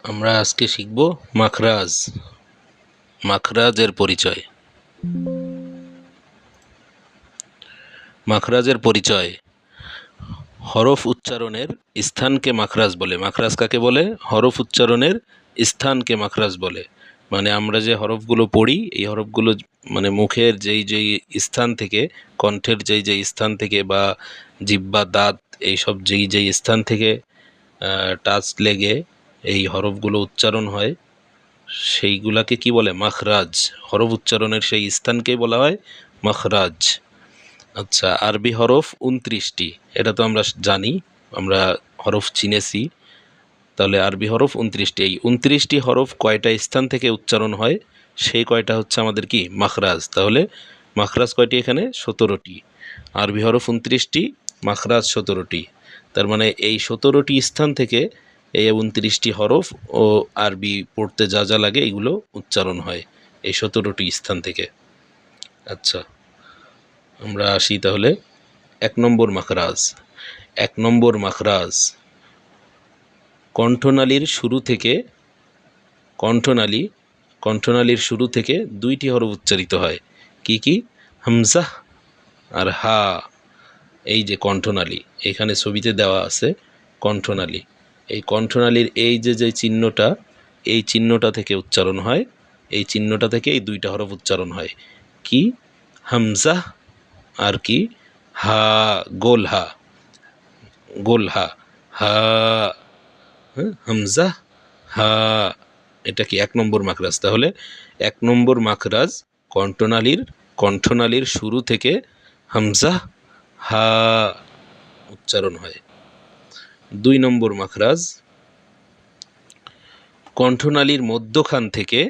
আমরা আজকে শিখব মাখরাজ। মাখরাজের পরিচয়। মাখরাজের পরিচয়। হরফ উচ্চারণের স্থানকে মাখরাজ বলে। মাখরাজ কাকে বলে? হরফ উচ্চারণের স্থানকে মাখরাজ বলে। মানে আমরা যে হরফগুলো পড়ি, এই হরফগুলো মানে মুখের যেই যেই স্থান থেকে, কণ্ঠের যেই যেই স্থান থেকে, বা জিহ্বা, দাঁত, এইসব যেই যেই স্থান থেকে টাচ লেগে এই হরফগুলো উচ্চারণ হয়, সেইগুলাকে কি বলে? মাখরাজ। হরফ উচ্চারণের সেই স্থানকেই বলা হয় মাখরাজ। আচ্ছা, আরবি হরফ 29টি, এটা তো আমরা জানি, আমরা হরফ চিনেছি। তাহলে আরবি হরফ 29টি। এই 29টি হরফ কয়টা স্থান থেকে উচ্চারণ হয়, সেই কয়টা হচ্ছে আমাদের কি? মাখরাজ। তাহলে মাখরাজ কয়টি এখানে? 17টি। আরবি হরফ 29টি, মাখরাজ 17টি। তার মানে এই 17টি স্থান থেকে এই 29টি হরফ ও আরবি পড়তে যা যা লাগে এগুলো উচ্চারণ হয় এই 17টি স্থান থেকে। আচ্ছা, আমরা আসি তাহলে 1 নম্বর মাখরাজ। 1 নম্বর মাখরাজ, কণ্ঠনালীর শুরু থেকে, কণ্ঠনালীর শুরু থেকে 2টি হরফ উচ্চারিত হয়। কি কি? হামজাহ আর হা। এই যে কণ্ঠনালী, এখানে ছবিতে দেওয়া আছে কণ্ঠনালী। এই কণ্ঠনালীর এই যে যে চিহ্নটা, এই চিহ্নটা থেকে উচ্চারণ হয়, এই চিহ্নটা থেকে এই 2টা হরফ উচ্চারণ হয়। কি? হামজাহ আর কি? হা। গোল হা, গোল হা, হা। হামজাহ, হা। এটা কি 1 নম্বর মাখরাজ? তাহলে 1 নম্বর মাখরাজ কণ্ঠনালীর শুরু থেকে হামজাহ, হা উচ্চারণ হয়। 2 নম্বর মাখরাজ, কণ্ঠনালীর মধ্যখান থেকে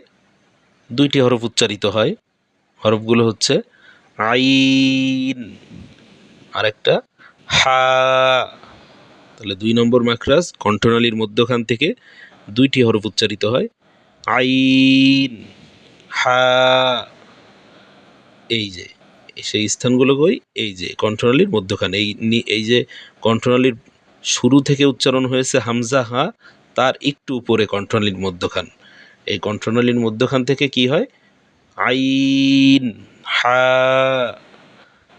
2টি হরফ উচ্চারিত হয়। হরফগুলো হচ্ছে আইন আর একটা হা। তাহলে 2 নম্বর মাখরাজ, কণ্ঠনালীর মধ্যখান থেকে 2টি হরফ উচ্চারিত হয়। আইন, হা। এই যে সেই স্থানগুলো কই? এই যে কণ্ঠনালীর মধ্যখান, এই যে কণ্ঠনালীর শুরু থেকে উচ্চারণ হয়েছে হামজা, হা, তার একটু উপরে কণ্ঠনালীর মধ্যখান। এই কণ্ঠনালীর মধ্যখান থেকে কি হয়? আইন, হা।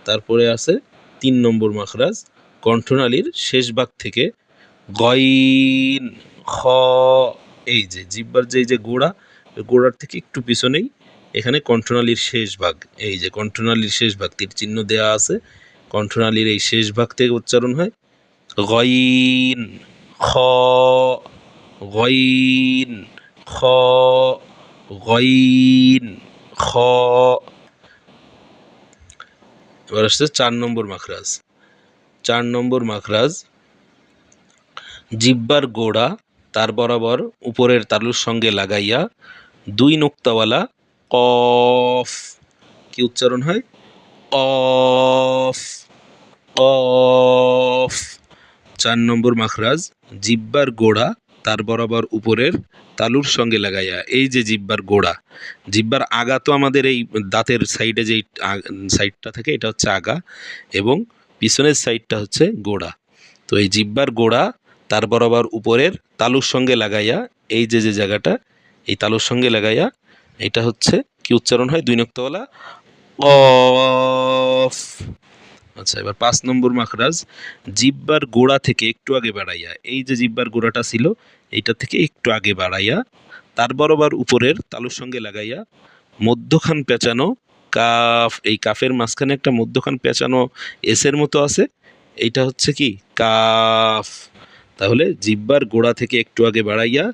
তারপরে আছে 3 নম্বর মাখরাজ, কণ্ঠনালীর শেষ ভাগ থেকে গইন, খ। এই যে জিহ্বার যে গোড়া, গোড়ার থেকে একটু পিছনেই এখানে কণ্ঠনালীর শেষ ভাগ। এই যে কণ্ঠনালীর শেষ ভাগ, তীর চিহ্ন দেওয়া আছে, কণ্ঠনালীর এই শেষ ভাগ থেকে উচ্চারণ হয় গইন, খ, গইন, খ, গইন, খ। এবার আসছে 4 নম্বর মাখরাজ। 4 নম্বর মাখরাজ, জিহ্বার গোড়া তার বরাবর উপরের তালুর সঙ্গে লাগাইয়া 2 নুক্তাওয়ালা কফ। কি উচ্চারণ হয়? কফ, কফ। 4 নম্বর মাখরাজ, জিহ্বার গোড়া তার বরাবর উপরের তালুর সঙ্গে লাগাইয়া। এই যে জিহ্বার গোড়া, জিহ্বার আগা তো আমাদের এই দাঁতের সাইডে যেই সাইডটা থাকে এটা হচ্ছে আগা, এবং পিছনের সাইডটা হচ্ছে গোড়া। তো এই জিহ্বার গোড়া তার বরাবর উপরের তালুর সঙ্গে লাগাইয়া, এই যে যে জায়গাটা, এই তালুর সঙ্গে লাগাইয়া এটা হচ্ছে কি উচ্চারণ হয়? 2 নুক্তাওয়ালা কফ। আচ্ছা, এবার 5 নম্বর মাখরাজ, জিহ্বার গোড়া থেকে একটু আগে বাড়াইয়া, এই যে জিহ্বার গোড়াটা ছিল এইটা থেকে একটু আগে বাড়াইয়া তার বরাবর উপরের তালুর সঙ্গে লাগাইয়া মধ্যখান পেঁচানো কাফ। এই কাফের মাঝখানে একটা মধ্যখান পেঁচানো এসের মতো আছে, এইটা হচ্ছে কি? কাফ। তাহলে জিহ্বার গোড়া থেকে একটু আগে বাড়াইয়া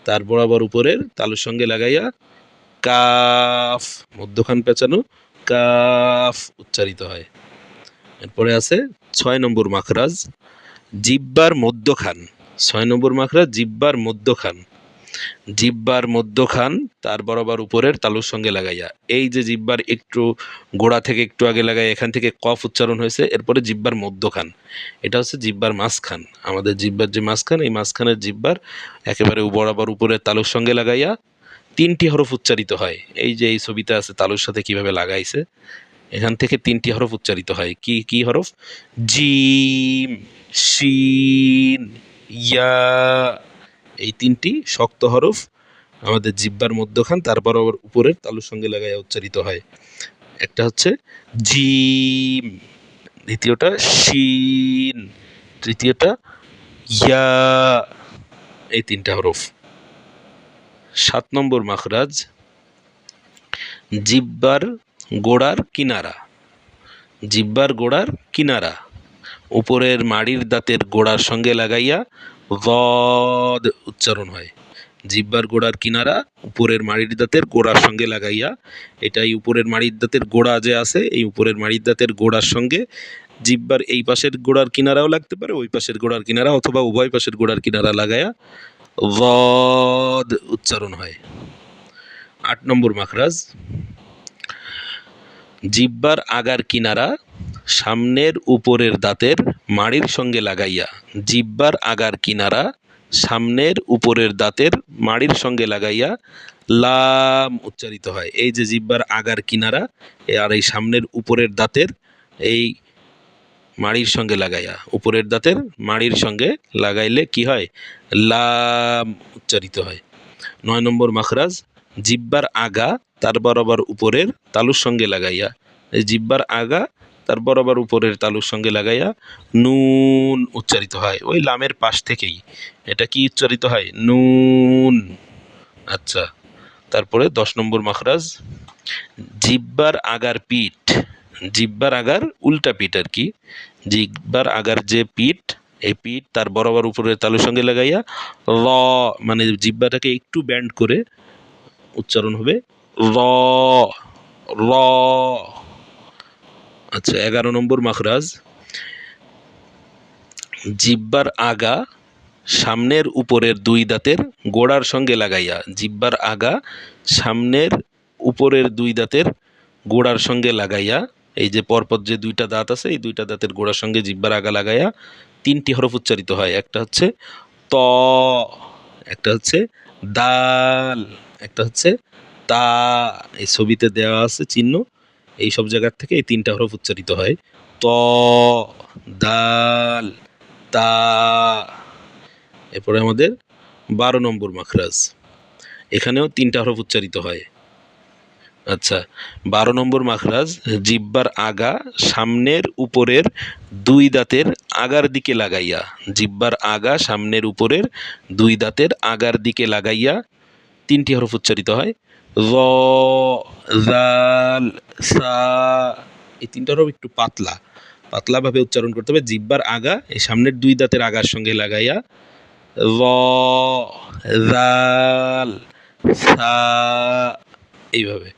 তার বরাবর উপরের তালুর সঙ্গে লাগাইয়া কাফ, মধ্যখান পেঁচানো কাফ উচ্চারিত হয়। এরপরে আছে 6 নম্বর মাখরাজ, জিহ্বার মধ্যখান। 6 নম্বর মাখরাজ, জিহ্বার মধ্যখান। জিহ্বার মধ্যখান তার বরাবর উপরের তালুর সঙ্গে লাগাইয়া, এই যে জিহ্বার একটু গোড়া থেকে একটু আগে লাগাই, এখান থেকে কফ উচ্চারণ হয়েছে, এরপরে জিহ্বার মধ্যখান, এটা হচ্ছে জিহ্বার মাঝখান। আমাদের জিহ্বার যে মাঝখান, এই মাঝখানের জিহ্বার একেবারে বরাবর উপরের তালুর সঙ্গে লাগাইয়া 3টি হরফ উচ্চারিত হয়। এই যে এই ছবিতে আছে তালুর সাথে কিভাবে লাগাইছে, এখান থেকে 3টি হরফ উচ্চারিত হয়। কি কি হরফ? জিম, শিন, ইয়া। এই তিনটি শক্ত হরফ আমাদের জিহ্বার মধ্যখান, তারপর আবার উপরের তালুর সঙ্গে লাগাইয়া উচ্চারিত হয়। একটা হচ্ছে জিম, দ্বিতীয়টা শিন, তৃতীয়টা ইয়া। এই তিনটা হরফ। 7 নম্বর মাখরাজ জিহ্বার গোড়ার কিনারা। জিহ্বার গোড়ার কিনারা উপরের মাড়ির দাঁতের গোড়ার সঙ্গে লাগাইয়া যদ উচ্চারণ হয়। জিহ্বার গোড়ার কিনারা উপরের মাড়ির দাঁতের গোড়ার সঙ্গে লাগাইয়া, এটাই উপরের মাড়ির দাঁতের গোড়া যে আছে, এই উপরের মাড়ির দাঁতের গোড়ার সঙ্গে জিহ্বার এই পাশের গোড়ার কিনারাও লাগতে পারে, ওই পাশের গোড়ার কিনারা, অথবা উভয় পাশের গোড়ার কিনারা লাগাইয়া যদ উচ্চারণ হয়। 8 নম্বর মাখরাজ জিহ্বার আগার কিনারা সামনের উপরের দাঁতের মাড়ির সঙ্গে লাগাইয়া। জিহ্বার আগার কিনারা সামনের উপরের দাঁতের মাড়ির সঙ্গে লাগাইয়া লাম উচ্চারিত হয়। এই যে জিহ্বার আগার কিনারা আর এই সামনের উপরের দাঁতের এই মাড়ির সঙ্গে লাগাইয়া, উপরের দাঁতের মাড়ির সঙ্গে লাগাইলে কি হয়? লাম উচ্চারিত হয়। 9 নম্বর মাখরাজ জিহ্বার আগা তার বরাবর উপরের তালুর সঙ্গে লাগাইয়া। এই জিহ্বার আগা তার বরাবর উপরের তালুর সঙ্গে লাগাইয়া নুন উচ্চারিত হয়। ওই লামের পাশ থেকেই এটা কি উচ্চারিত হয়? নুন। আচ্ছা, তারপরে 10 নম্বর মাখরাজ জিহ্বার আগার পিঠ। জিহ্বার আগার উল্টা পিঠ আর কি। জিহ্বার আগার যে পিঠ, এই পিঠ তার বরাবর উপরের তালুর সঙ্গে লাগাইয়া র, মানে জিহ্বাটাকে একটু ব্যান্ড করে উচ্চারণ হবে র, র। আচ্ছা, 11 নম্বর মাখরাজ জিহ্বার আগা সামনের উপরের দুই দাঁতের গোড়ার সঙ্গে লাগাইয়া। জিহ্বার আগা সামনের উপরের দুই দাঁতের গোড়ার সঙ্গে লাগাইয়া, এই যে পরপর যে দুইটা দাঁত আছে, এই দুইটা দাঁতের গোড়ার সঙ্গে জিহ্বার আগা লাগাইয়া 3টি হরফ উচ্চারিত হয়। একটা হচ্ছে ত, একটা হচ্ছে দাল, একটা হচ্ছে তা। এই ছবিতে দেওয়া আছে চিহ্ন, এই সব জায়গার থেকে এই 3টা হরফ উচ্চারিত হয়। ত, দাল, তা। এরপরে আমাদের 12 নম্বর মাখরাজ, এখানেও 3টা হরফ উচ্চারিত হয়। আচ্ছা, 12 নম্বর মাখরাজ জিহ্বার আগা সামনের উপরের দুই দাঁতের আগার দিকে লাগাইয়া। জিহ্বার আগা সামনের উপরের দুই দাঁতের আগার দিকে লাগাইয়া 3টি হরফ উচ্চারিত হয়। র, জাল, সা। এই 3টা হরফ একটু পাতলাভাবে উচ্চারণ করতে হবে। জিহ্বার আগা এই সামনের দুই দাঁতের আগার সঙ্গে লাগাইয়া র, জাল, সা, এইভাবে।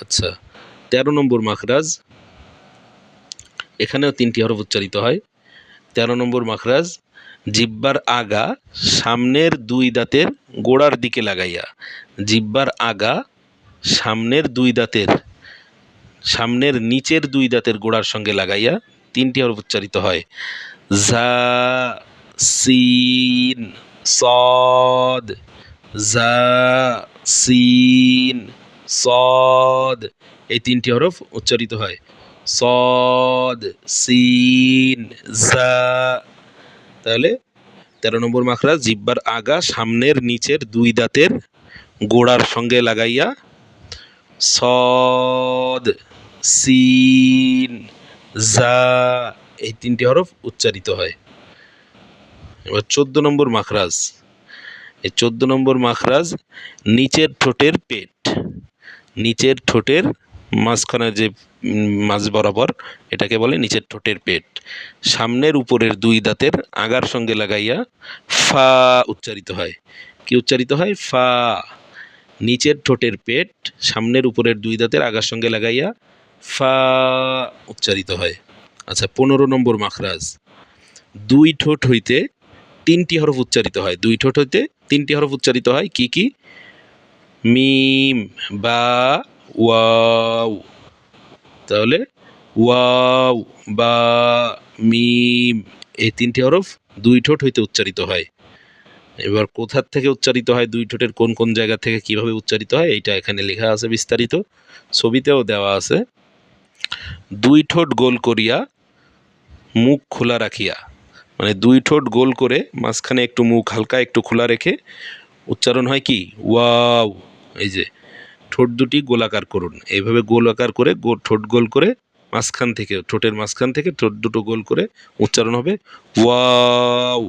আচ্ছা, 13 নম্বর মাখরাজ, এখানেও 3টি হরফ উচ্চারিত হয়। 13 নম্বর মাখরাজ জিহ্বার আগা সামনের দুই দাঁতের গোড়ার দিকে লাগাইয়া। জিহ্বার আগা সামনের দুই দাঁতের, সামনের নিচের দুই দাঁতের গোড়ার সঙ্গে লাগাইয়া 3টি হরফ উচ্চারিত হয়। ঝা, সিন, সদ, ঝা, সিন, সদ। এই 3টি হরফ উচ্চারিত হয়। সদ, সিন, জা। তাহলে 13 নম্বর মাখরাজ জিহ্বার আগা সামনের নিচের দুই দাঁতের গোড়ার সঙ্গে লাগাইয়া সদ, সিন, জা, এই 3টি হরফ উচ্চারিত হয়। এবার 14 নম্বর মাখরাজ, এই 14 নম্বর মাখরাজ নিচের ঠোঁটের পেট। নিচের ঠোঁটের মাঝখানে যে মাঝ বরাবর, এটাকে বলে নিচের ঠোঁটের পেট। সামনের উপরের দুই দাঁতের আগার সঙ্গে লাগাইয়া ফা উচ্চারিত হয়। কি উচ্চারিত হয়? ফা। নিচের ঠোঁটের পেট সামনের উপরের দুই দাঁতের আগার সঙ্গে লাগাইয়া ফা উচ্চারিত হয়। আচ্ছা, 15 নম্বর মাখরাজ দুই ঠোঁট হইতে 3টি হরফ উচ্চারিত হয়। দুই ঠোঁট হইতে 3টি হরফ উচ্চারিত হয়। কি কি? মিম, বা, ওয়াও। তাহলে ওয়াও, বা, মিম, এই 3টি হরফ দুই ঠোঁট হইতে উচ্চারিত হয়। এবার কোথা থেকে উচ্চারিত হয়, দুই ঠোঁটের কোন কোন জায়গা থেকে কিভাবে উচ্চারিত হয়, এইটা এখানে লেখা আছে বিস্তারিত, ছবিতেও দেওয়া আছে। দুই ঠোঁট গোল করিয়া মুখ খোলা রাখিয়া। মানে দুই ঠোঁট গোল করে মাঝখানে একটু মুখ হালকা একটু খোলা রেখে উচ্চারণ হয় কি ওয়াও। এই যে ঠোঁট দুটি গোলাকার করুন, এইভাবে গোলাকার করে ঠোঁট গোল করে মাঝখান থেকে ঠোঁটের মাঝখান থেকে ঠোঁট দুটো গোল করে উচ্চারণ হবে ওয়াও।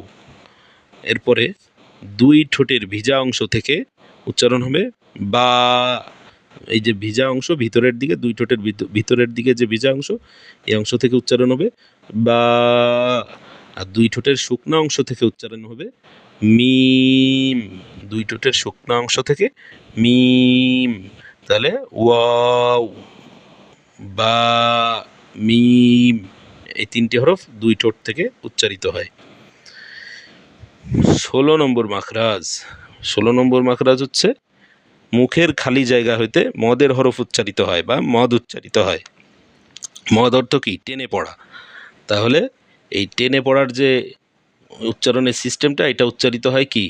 এরপরে দুই ঠোঁটের ভিজা অংশ থেকে উচ্চারণ হবে বা। এই যে ভিজা অংশ ভিতরের দিকে, দুই ঠোঁটের ভিতরের দিকে যে ভিজা অংশ, এই অংশ থেকে উচ্চারণ হবে বা। আর দুই ঠোঁটের শুকনো অংশ থেকে উচ্চারণ হবে মিম। দুই ঠোঁটের শুকনো অংশ থেকে মিম। তাহলে ওয়াও, বা, মিম, এই তিনটি হরফ দুই ঠোঁট থেকে উচ্চারিত হয়। 16 নম্বর মাখরাজ। 16 নম্বর মাখরাজ হচ্ছে মুখের খালি জায়গা হইতে মদের হরফ উচ্চারিত হয় বা মদ উচ্চারিত হয়। মদ অর্থ কি? টেনে পড়া। তাহলে এই টেনে পড়ার যে উচ্চারণের সিস্টেমটা, এটা উচ্চারিত হয় কি?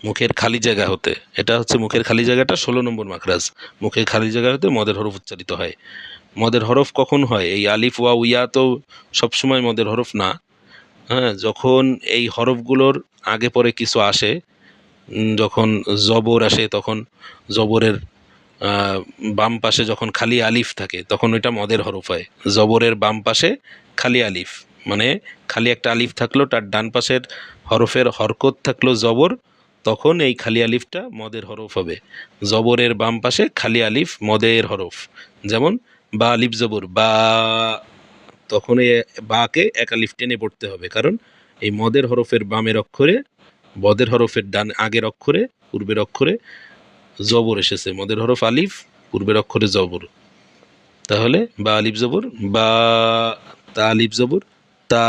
মুখের খালি জায়গা হতে। এটা হচ্ছে মুখের খালি জায়গাটা 16 নম্বর মাখরাজ। মুখের খালি জায়গা হতে মদের হরফ উচ্চারিত হয়। মদের হরফ কখন হয়? এই আলিফ ওয়া ইয়া তো সবসময় মদের হরফ না। হ্যাঁ, যখন এই হরফগুলোর আগে পরে কিছু আসে, যখন জবর আসে, তখন জবরের বাম পাশে যখন খালি আলিফ থাকে তখন ওইটা মদের হরফ হয়। জবরের বাম পাশে খালি আলিফ, মানে খালি একটা আলিফ থাকলো, তার ডান পাশের হরফের হরকত থাকলো জবর, তখন এই খালি আলিফটা মদের হরফ হবে। জবরের বাম পাশে খালি আলিফ মদের হরফ। যেমন বা আলিফ জবর বা, তখন এই বাকে এক আলিফ টেনে পড়তে হবে, কারণ এই মদের হরফের বামের অক্ষরে, বদের হরফের ডান আগের অক্ষরে, পূর্বের অক্ষরে জবর এসেছে। মদের হরফ আলিফ, পূর্বের অক্ষরে জবর। তাহলে বা আলিফ জবর বা, তা আলিফ জবর তা,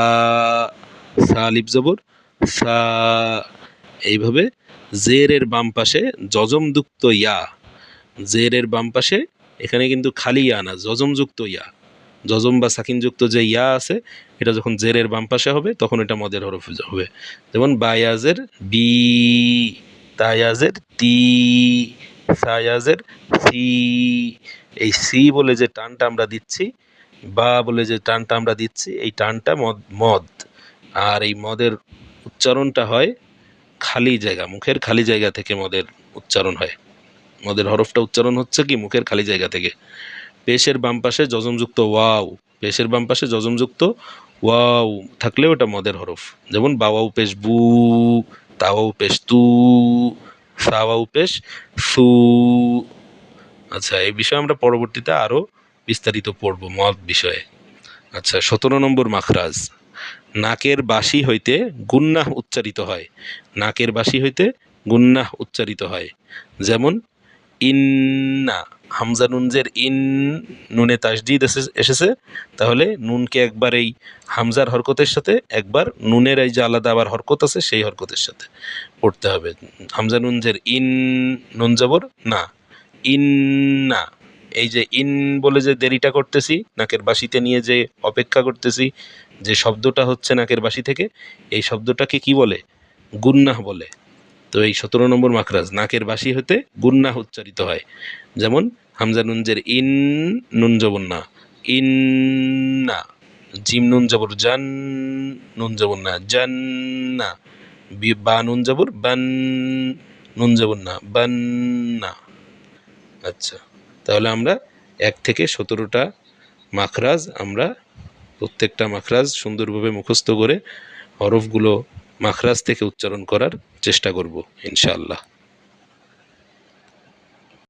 সা আলিফ জবর সা। এইভাবে জেরের বাম পাশে যজমযুক্ত ইয়া, জেরের বাম পাশে এখানে কিন্তু খালি ইয়া না, যজমযুক্ত ইয়া, যজম বা সাকিনযুক্ত যে ইয়া আছে, এটা যখন জেরের বাম পাশে হবে তখন এটা মদের হরফ হবে। যেমন বায়াজের বি, তায়াজের তি, সায়াজের সি। এই সি বলে যে টানটা আমরা দিচ্ছি, বা বলে যে টানটা আমরা দিচ্ছি, এই টানটা মদ। আর এই মদের উচ্চারণটা হয় খালি জায়গা, মুখের খালি জায়গা থেকে মদের উচ্চারণ হয়। মদের হরফটা উচ্চারণ হচ্ছে কি মুখের খালি জায়গা থেকে। পেশের বাম পাশে যজমযুক্ত ওয়াও, পেশের বাম পাশে যজমযুক্ত ওয়াও থাকলেও এটা মদের হরফ। যেমন বাওয়াও পেশ বু, তাওয়াও পেশ তু, সাওয়াও পেশ সু। আচ্ছা, এই বিষয়ে আমরা পরবর্তীতে আরও বিস্তারিত পড়ব মদ বিষয়ে। আচ্ছা, 17 নম্বর মাখরাজ। নাকের বাসি হইতে গুন্নাহ উচ্চারিত হয়। নাকের বাসি হইতে গুন্নাহ উচ্চারিত হয়। যেমন ইন্না, হামজা নুনজের ইন, নুনে তাসদিদ এসেছে, তাহলে নুনকে একবার এই হামজার হরকতের সাথে, একবার নুনের এই যে আলাদা আবার হরকত আছে সেই হরকতের সাথে পড়তে হবে। হামজা নুনজের ইন, নুন জবর না, ইন্না। এই যে ইন বলে যে দেরিটা করতেছি, নাকের বাসিতে নিয়ে যে অপেক্ষা করতেছি, যে শব্দটা হচ্ছে নাকের বাসি থেকে, এই শব্দটাকে কি বলে? গুন্নাহ বলে। তো এই 17 নম্বর মাখরাজ নাকের বাসি হতে গুন্নাহ উচ্চারিত হয়। যেমন হামজা নুনজের ইন, নুন জবর না, ইন্না। জিম নুন জবর জান, নুন জবর না, জান্না। বা নুন জবর বান, নুন জবর না, বান্না। আচ্ছা, তাহলে আমরা 1 থেকে 17টা মাখরাজ, আমরা প্রত্যেকটা মাখরাজ সুন্দরভাবে মুখস্থ করে হরফগুলো মাখরাজ থেকে উচ্চারণ করার চেষ্টা করব ইনশাআল্লাহ।